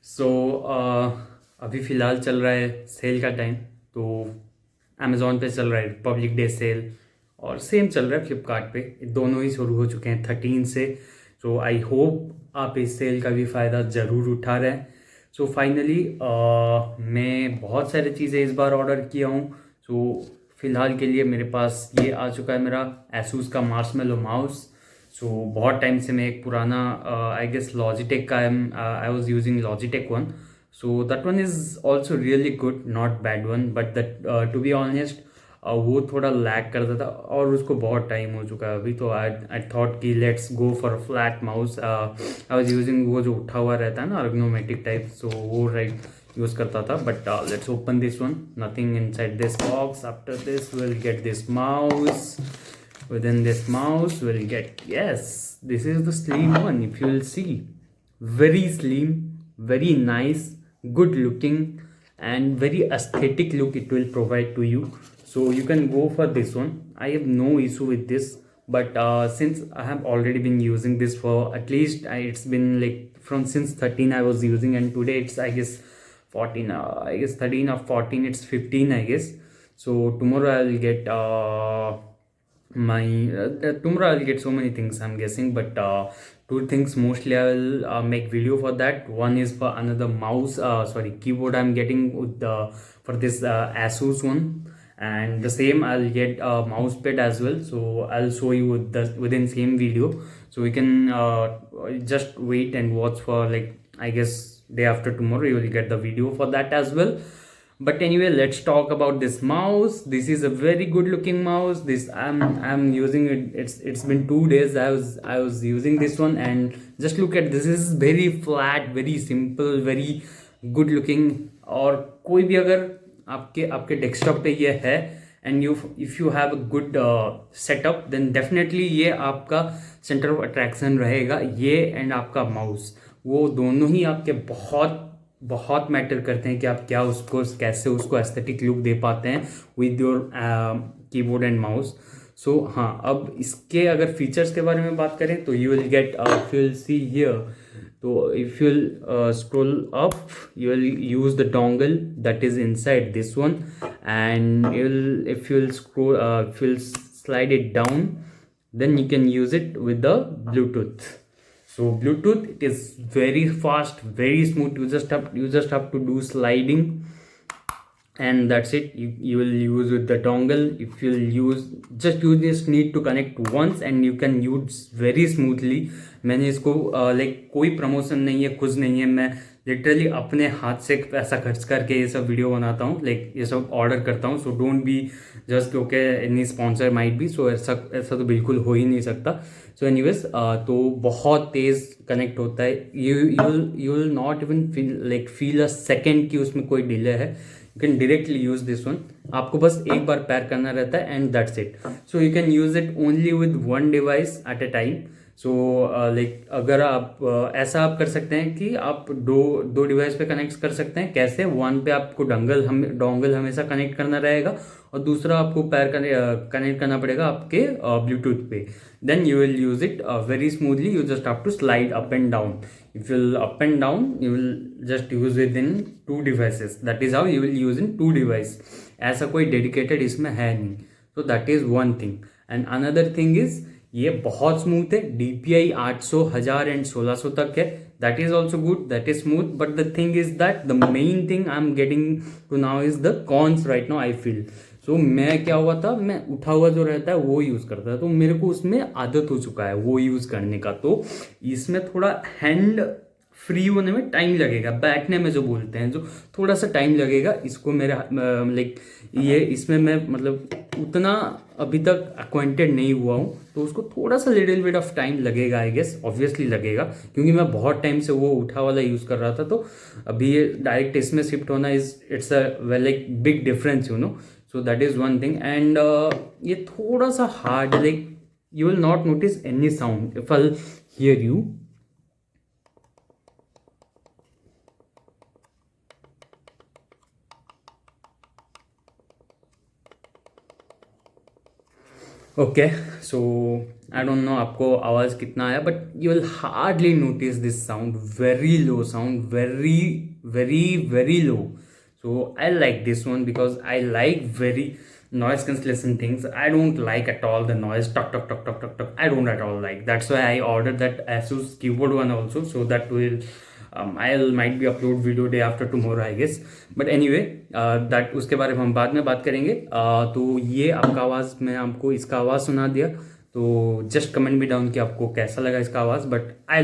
सो अभी फ़िलहाल चल रहा है सेल का टाइम। तो अमेज़ॉन पे चल रहा है रिपब्लिक डे सेल, और सेम चल रहा है फ्लिपकार्ट पे। दोनों ही शुरू हो चुके हैं 13 से। सो आई होप आप इस सेल का भी फ़ायदा ज़रूर उठा रहे हैं। सो फाइनली मैं बहुत सारी चीज़ें इस बार ऑर्डर किया हूँ। सो फ़िलहाल के लिए मेरे पास ये आ चुका है मेरा एसूस का मार्शमेलो माउस। सो बहुत टाइम से मैं एक पुराना आई गेस लॉजिटेक का I was using Logitech one. So that one is also really good, not bad one, but that to be honest वो थोड़ा लैग करता था और उसको बहुत टाइम हो चुका है अभी। तो आई थॉट कि let's go for a flat mouse. I was using वो जो उठा हुआ रहता है ना, अर्गोनोमेटिक टाइप, सो वो राइट यूज़ करता था। But let's open this one, nothing inside this box. After this will get this mouse. Within this mouse we'll get, yes, this is the slim one. If you will see, very slim, very nice, good looking, and very aesthetic look it will provide to you. So you can go for this one. I have no issue with this. But since I have already been using this for at least it's been like from since 13 I was using, and today it's I guess 14, I guess 13 or 14, it's 15 I guess. So tomorrow I'll get my tomorrow I'll get so many things I'm guessing. But two things mostly I will make video for that. One is for another mouse, sorry, keyboard I'm getting with the for this Asus one, and the same I'll get a mouse pad as well. So I'll show you with the within same video. So we can just wait and watch for, like, I guess day after tomorrow you will get the video for that as well. But anyway, let's talk about this mouse. This is a very good looking mouse. This I'm using it. It's been 2 days I was using this one, and just look at this. This is very flat, very simple, very good looking. और कोई भी अगर आपके आपके desktop पे ये है, and you if you have a good setup, then definitely ये आपका सेंटर ऑफ अट्रैक्शन रहेगा। ये एंड आपका माउस, वो दोनों ही आपके बहुत बहुत मैटर करते हैं कि आप क्या उसको कैसे उसको एस्थेटिक लुक दे पाते हैं with your keyboard and mouse. So हाँ, अब इसके अगर फीचर्स के बारे में बात करें तो you will get, if you will see here, तो if you will scroll up, you will use the dongle that is inside this one, and if you will if you will slide it down, then you can use it with the Bluetooth. So Bluetooth, it is very fast, very smooth. You just have to do sliding, and that's it. You will use with the dongle. If you'll use, you just need to connect once and you can use very smoothly. मैंने इसको like कोई promotion नहीं है, कुछ नहीं है, मैं literally अपने हाथ से पैसा खर्च करके ये सब वीडियो बनाता हूँ, लाइक ये सब ऑर्डर करता हूँ। So don't be just okay any sponsor might be, so ऐसा ऐसा तो बिल्कुल हो ही नहीं सकता। सो एनीवेज, तो बहुत तेज़ कनेक्ट होता है। You will not even feel a second कि उसमें कोई डिले है। You can directly use this one. आपको बस एक बार पैर करना रहता है and that's it. So you can use it only with one device at a time. So like अगर आप ऐसा आप कर सकते हैं कि आप दो दो डिवाइस पे कनेक्ट कर सकते हैं। कैसे? वन पे आपको डोंगल हमेशा कनेक्ट करना रहेगा, और दूसरा आपको पैर कनेक्ट करना पड़ेगा आपके ब्लूटूथ पे। Then you will use it very smoothly. You just have to slide up and down. If you'll up and down, you will just use it in two devices. That is how you will use in two device. ऐसा कोई dedicated इसमें है नहीं. So that is one thing. And another thing is, ये बहुत smooth है। DPI 800, 1000 and 1600 तक है। That is also good. That is smooth. But the thing is that the main thing I'm getting to now is the cons right now I feel. सो मैं क्या हुआ था, मैं उठा हुआ जो रहता है वो यूज़ करता था, तो मेरे को उसमें आदत हो चुका है वो यूज़ करने का। तो इसमें थोड़ा हैंड फ्री होने में टाइम लगेगा, बैठने में जो बोलते हैं, जो थोड़ा सा टाइम लगेगा इसको मेरे लाइक ये इसमें मैं मतलब उतना अभी तक अक्वाइंटेड नहीं हुआ हूँ, तो उसको थोड़ा सा लिटिल बिट ऑफ टाइम लगेगा आई गेस। ऑब्वियसली लगेगा, क्योंकि मैं बहुत टाइम से वो उठा वाला यूज़ कर रहा था। तो अभी ये डायरेक्ट इसमें शिफ्ट होना it's a like big difference, you know. So that is one thing. And ये थोड़ा सा hard, like you will not notice any sound if I'll hear you. Okay, so I don't know आपको आवाज़ कितना आया, but you will hardly notice this sound, very low sound, very very very low. So I like this one because I like very noise cancellation things. I don't like at all the noise tuck tuck tuck tuck tuck tuck. I don't at all like. That's why I ordered that Asus keyboard one also. So that will I'll might be upload video day after tomorrow I guess. But anyway that उसके बारे में हम बाद में बात करेंगे. तो ये आपका आवाज़, मैं आपको इसका आवाज़ सुना दिया. तो जस्ट कमेंट मी डाउन कि आपको कैसा लगा इसका आवाज़. But I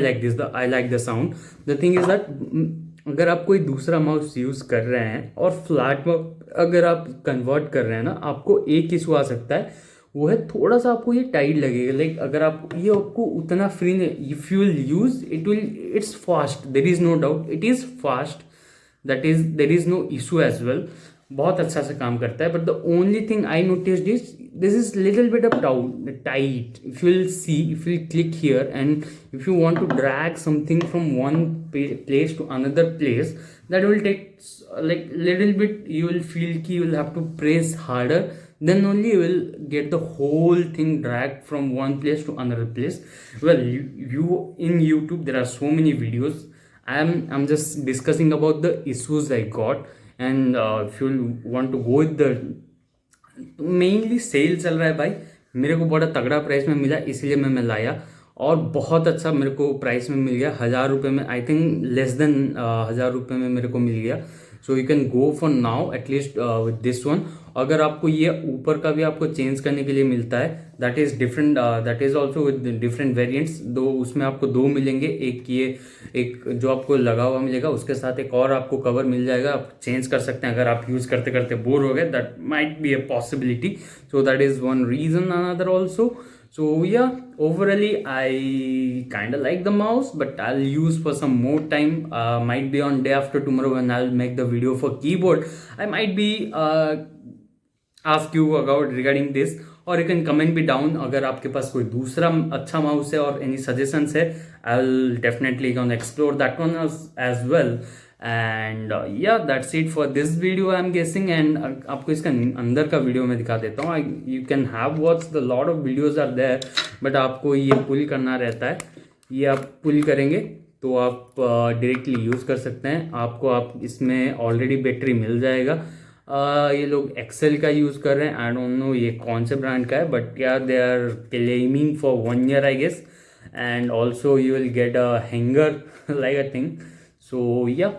like the sound. The thing is that अगर आप कोई दूसरा माउस यूज़ कर रहे हैं और फ्लैट माउस अगर आप कन्वर्ट कर रहे हैं ना, आपको एक इशू आ सकता है. वो है थोड़ा सा आपको ये टाइट लगेगा. लाइक अगर आप ये आपको उतना फ्री नहीं, if you will use it's fast, there is no doubt it is fast, that is there is no issue as well. बहुत अच्छा से काम करता है. But the only thing I noticed is this is little bit of tight. If you will see, if you click here and if you want to drag something from one place to another place, that will take like little bit. You will feel ki you will have to press harder, then only you will get the whole thing dragged from one place to another place. Well, you in YouTube there are so many videos. I'm just discussing about the issues I got, and if you want to go with the mainly sale चल रहा है भाई. मेरे को बड़ा तगड़ा price में मिला, इसीलिए मैं लाया. और बहुत अच्छा मेरे को प्राइस में मिल गया. 1000 रुपये में, आई थिंक लेस देन 1000 रुपये में मेरे को मिल गया. So you can go for now at least with this one. अगर आपको ये ऊपर का भी आपको चेंज करने के लिए मिलता है, that is different, that is also with different variants. दो उसमें आपको दो मिलेंगे. एक ये एक जो आपको लगा हुआ मिलेगा, उसके साथ एक और आपको कवर मिल जाएगा. आप चेंज कर सकते हैं अगर आप यूज़ करते करते बोर हो गए. That might be a possibility. So that is one reason another also. So yeah, overally I kind of like the mouse, but I'll use for some more time. Might be on day after tomorrow when I'll make the video for keyboard. I might be ask you about regarding this, or you can comment me down अगर आपके पास कोई दूसरा अच्छा mouse है और any suggestions है. I'll definitely gonna explore that one as well. And yeah that's it for this video I am guessing. And आपको इसका अंदर का वीडियो मैं दिखा देता हूँ. You can have watch the lot of videos are there, but आपको ये पुल करना रहता है. ये आप पुल करेंगे तो आप डायरेक्टली यूज़ कर सकते हैं. आप इसमें ऑलरेडी बैटरी मिल जाएगा. ये लोग एक्सेल का यूज़ कर रहे हैं. आई डोंट नो ये कौन से ब्रांड का है, बट यार they are claiming for 1 year I guess. And also you will get a hanger like a thing. So yeah,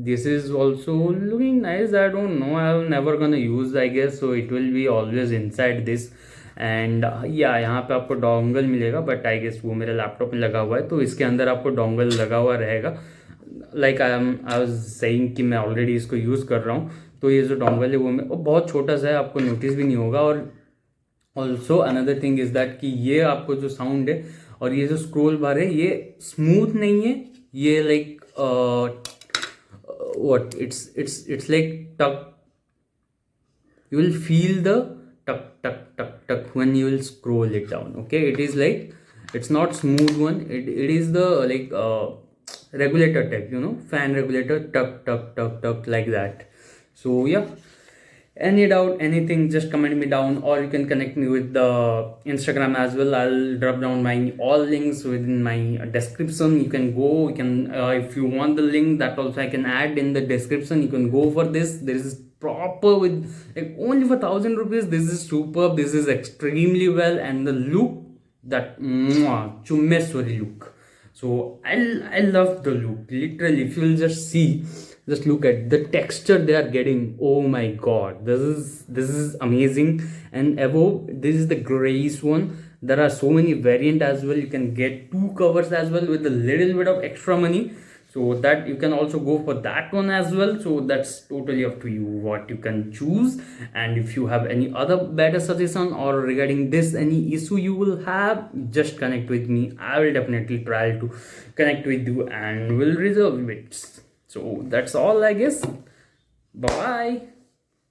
this is also looking nice. I don't know, I'm never gonna use I guess, so it will be always inside this. And yeah, यहाँ पे आपको dongle मिलेगा, but I guess वो मेरे laptop में लगा हुआ है, तो इसके अंदर आपको डोंगल लगा हुआ रहेगा. लाइक आई वाज सेइंग कि मैं ऑलरेडी इसको यूज़ कर रहा हूँ. तो ये जो डोंगल है वो बहुत छोटा सा है, आपको नोटिस भी नहीं होगा. और also another thing is that कि ये आपको जो साउंड है और ये जो स्क्रोल बार है, ये स्मूथ नहीं है. ये like what it's like tuck. You will feel the tuck tuck tuck tuck when you will scroll it down. Okay, it is like it's not smooth one. It is the like regulator type, you know, fan regulator, tuck tuck tuck tuck like that. So yeah, any doubt, anything, just comment me down, or you can connect me with the Instagram as well. I'll drop down my all links within my description. You can go, you can if you want the link, that also I can add in the description. You can go for this. This is proper with like only for 1000 rupees. This is superb. This is extremely well, and the look, that chummeswari look. So I love the look. Literally, if you'll just look at the texture they are getting. Oh my god, this is amazing. And above, this is the grayish one. There are so many variant as well. You can get 2 covers as well with a little bit of extra money, so that you can also go for that one as well. So that's totally up to you what you can choose. And if you have any other better suggestion or regarding this any issue you will have, just connect with me. I will definitely try to connect with you and will resolve it. So that's all I guess. Bye bye.